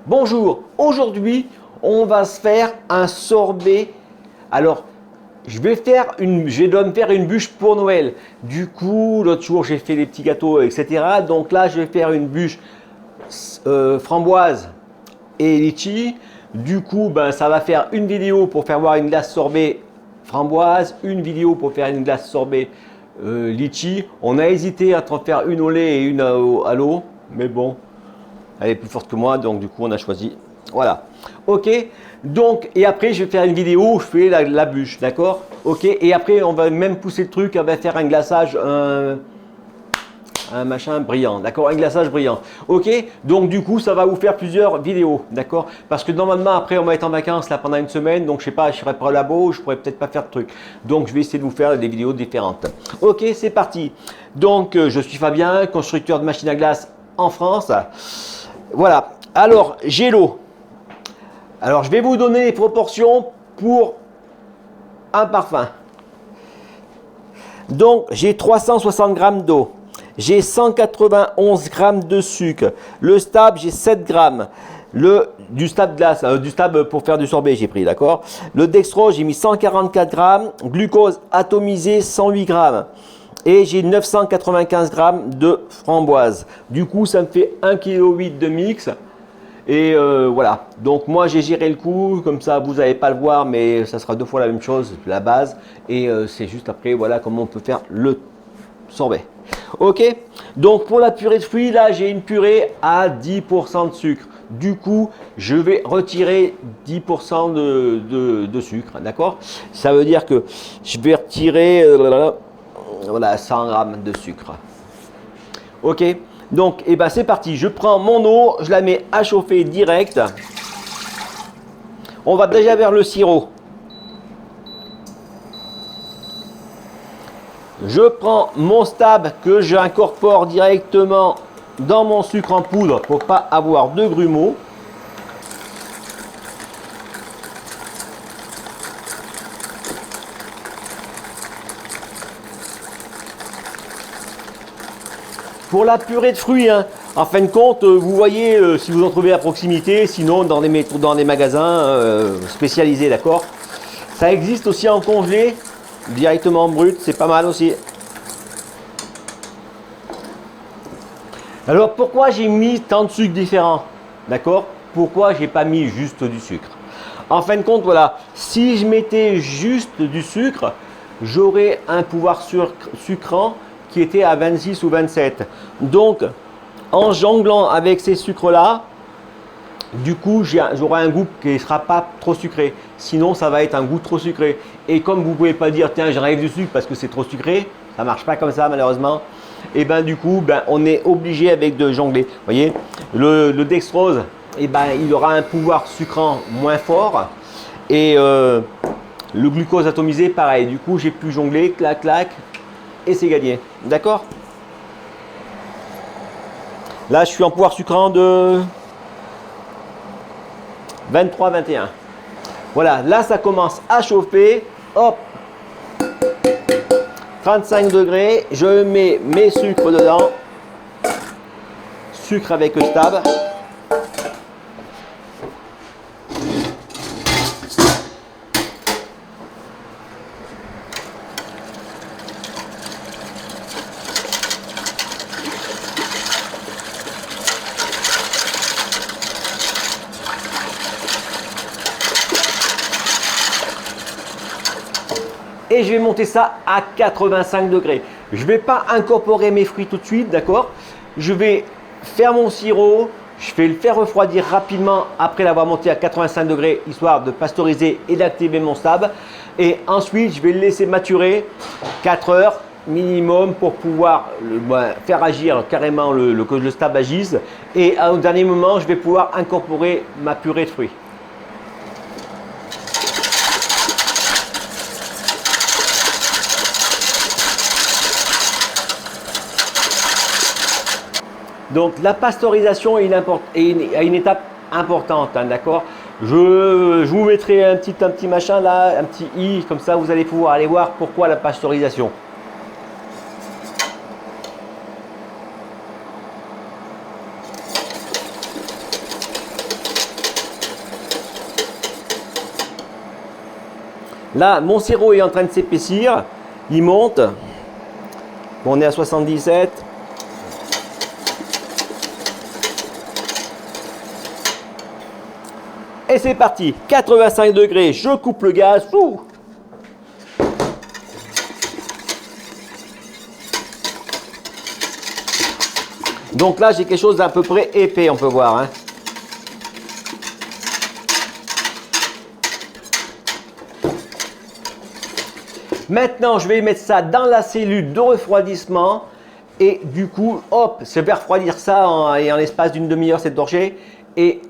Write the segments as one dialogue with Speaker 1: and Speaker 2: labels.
Speaker 1: Bonjour, aujourd'hui on va se faire un sorbet. Alors je dois me faire une bûche pour Noël. Du coup l'autre jour j'ai fait des petits gâteaux etc. Donc là je vais faire une bûche framboise et litchi. Du coup ça va faire une vidéo pour faire voir une glace sorbet framboise, une vidéo pour faire une glace sorbet litchi. On a hésité entre en faire une au lait et une à l'eau, mais bon, elle est plus forte que moi, donc du coup on a choisi. Voilà. Ok. Donc, et après je vais faire une vidéo où je fais la bûche, d'accord. Ok. Et après on va même pousser le truc, on va faire un glaçage, un machin brillant, d'accord, un glaçage brillant. Ok. Donc du coup ça va vous faire plusieurs vidéos, d'accord. Parce que normalement après on va être en vacances là pendant une semaine, donc je sais pas, je serai pas là-bas, je pourrais peut-être pas faire de trucs. Donc je vais essayer de vous faire des vidéos différentes. Ok, c'est parti. Donc je suis Fabien, constructeur de machines à glace en France. Voilà. Alors, j'ai l'eau. Alors, je vais vous donner les proportions pour un parfum. Donc, j'ai 360 g d'eau. J'ai 191 g de sucre. Le stab, j'ai 7 g. Du stab glace, du stab pour faire du sorbet, j'ai pris, d'accord. Le dextrose, j'ai mis 144 g. Glucose atomisé, 108 g. Et j'ai 995 g de framboise. Du coup, ça me fait 1,8 kg de mix. Et voilà, donc moi j'ai géré le coup, comme ça vous n'allez pas le voir, mais ça sera deux fois la même chose, la base. Et c'est juste après, voilà comment on peut faire le sorbet. Ok, donc pour la purée de fruits, là j'ai une purée à 10% de sucre. Du coup, je vais retirer 10% de sucre, d'accord. Ça veut dire que je vais retirer voilà, 100 g de sucre. Ok. Donc, c'est parti. Je prends mon eau, je la mets à chauffer direct. On va déjà vers le sirop. Je prends mon stab que j'incorpore directement dans mon sucre en poudre pour pas avoir de grumeaux. Pour la purée de fruits, hein, en fin de compte, vous voyez si vous en trouvez à proximité, sinon dans des magasins spécialisés, d'accord. Ça existe aussi en congelé, directement en brut, c'est pas mal aussi. Alors pourquoi j'ai mis tant de sucre différents, d'accord. Pourquoi j'ai pas mis juste du sucre? En fin de compte, voilà, si je mettais juste du sucre, j'aurais un pouvoir sucrant qui était à 26 ou 27. Donc, en jonglant avec ces sucres-là, du coup, j'aurai un goût qui ne sera pas trop sucré. Sinon, ça va être un goût trop sucré. Et comme vous ne pouvez pas dire, tiens, j'enlève du sucre parce que c'est trop sucré, ça ne marche pas comme ça, malheureusement. Et du coup, on est obligé avec de jongler. Vous voyez, le dextrose, il aura un pouvoir sucrant moins fort. Et le glucose atomisé, pareil. Du coup, j'ai pu jongler, clac, clac, et c'est gagné. D'accord? Là, je suis en pouvoir sucrant de 23-21. Voilà, là, ça commence à chauffer. Hop, 35 degrés. Je mets mes sucres dedans. Sucre avec le stab. Et je vais monter ça à 85 degrés. Je ne vais pas incorporer mes fruits tout de suite, d'accord. Je vais faire mon sirop, je vais le faire refroidir rapidement après l'avoir monté à 85 degrés, histoire de pasteuriser et d'activer mon stab. Et ensuite, je vais le laisser maturer 4 heures minimum pour pouvoir faire agir carrément que le stab agisse. Et au dernier moment, je vais pouvoir incorporer ma purée de fruits. Donc la pasteurisation est une étape importante, hein, d'accord. Je vous mettrai un petit machin là, un petit i, comme ça vous allez pouvoir aller voir pourquoi la pasteurisation. Là, mon sirop est en train de s'épaissir. Il monte. Bon, on est à 77. Et c'est parti. 85 degrés. Je coupe le gaz. Ouh. Donc là, j'ai quelque chose d'à peu près épais, on peut voir. Hein. Maintenant, je vais mettre ça dans la cellule de refroidissement. Et du coup, hop, je vais refroidir ça en l'espace d'une demi-heure, cette torchée. Et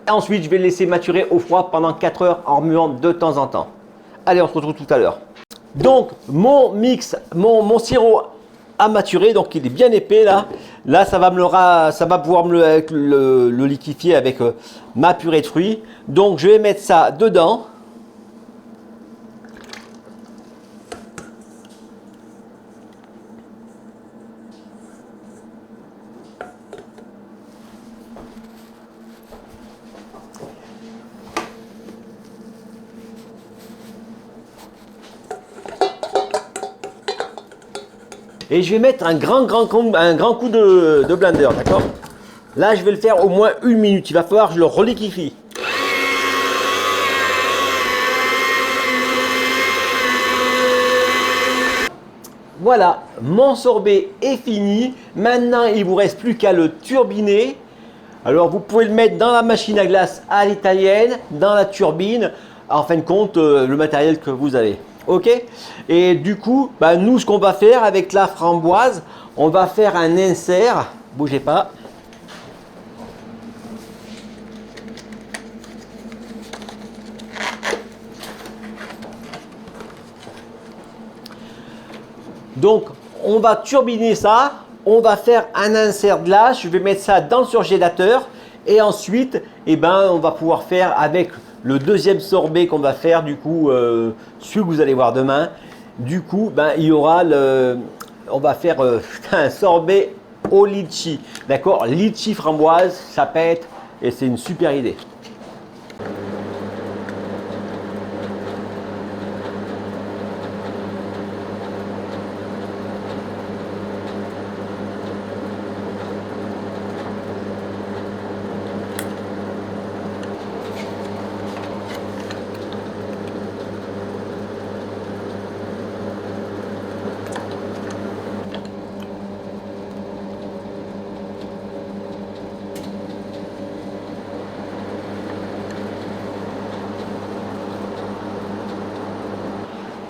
Speaker 1: ensuite, je vais le laisser maturer au froid pendant 4 heures en remuant de temps en temps. Allez, on se retrouve tout à l'heure. Donc, mon mix, mon sirop a maturé, donc il est bien épais là. Là, ça va pouvoir me le liquéfier avec ma purée de fruits. Donc, je vais mettre ça dedans. Et je vais mettre un grand coup de blender, d'accord? Là, je vais le faire au moins 1 minute. Il va falloir que je le reliquifie. Voilà, mon sorbet est fini. Maintenant, il ne vous reste plus qu'à le turbiner. Alors, vous pouvez le mettre dans la machine à glace à l'italienne, dans la turbine. En fin de compte, le matériel que vous avez. Ok? Et du coup, bah, nous, ce qu'on va faire avec la framboise, on va faire un insert. Bougez pas. Donc, on va turbiner ça. On va faire un insert glace. Je vais mettre ça dans le surgélateur. Et ensuite, eh ben, on va pouvoir faire avec le deuxième sorbet qu'on va faire, du coup, celui que vous allez voir demain. Du coup, ben, il y aura on va faire un sorbet au litchi. D'accord? Litchi framboise, ça pète et c'est une super idée.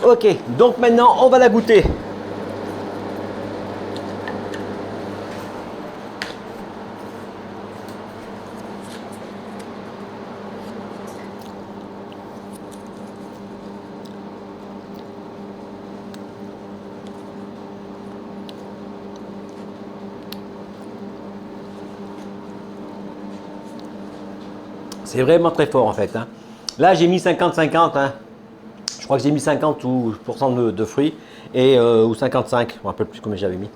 Speaker 1: Ok, donc maintenant on va la goûter. C'est vraiment très fort en fait. Hein. Là j'ai mis 50-50. Hein. Je crois que j'ai mis 50% de fruits et, ou 55, je ne me rappelle plus combien j'avais mis.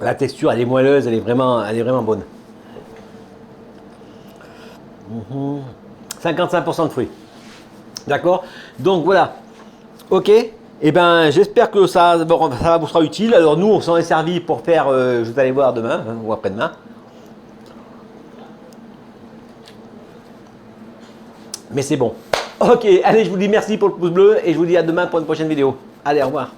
Speaker 1: La texture elle est moelleuse, elle est vraiment bonne. 55% de fruits. D'accord? Donc voilà. Ok. Et ben j'espère que ça vous sera utile. Alors nous on s'en est servi pour faire, vous allez voir demain hein, ou après-demain. Mais c'est bon. Ok, allez, je vous dis merci pour le pouce bleu et je vous dis à demain pour une prochaine vidéo. Allez, au revoir.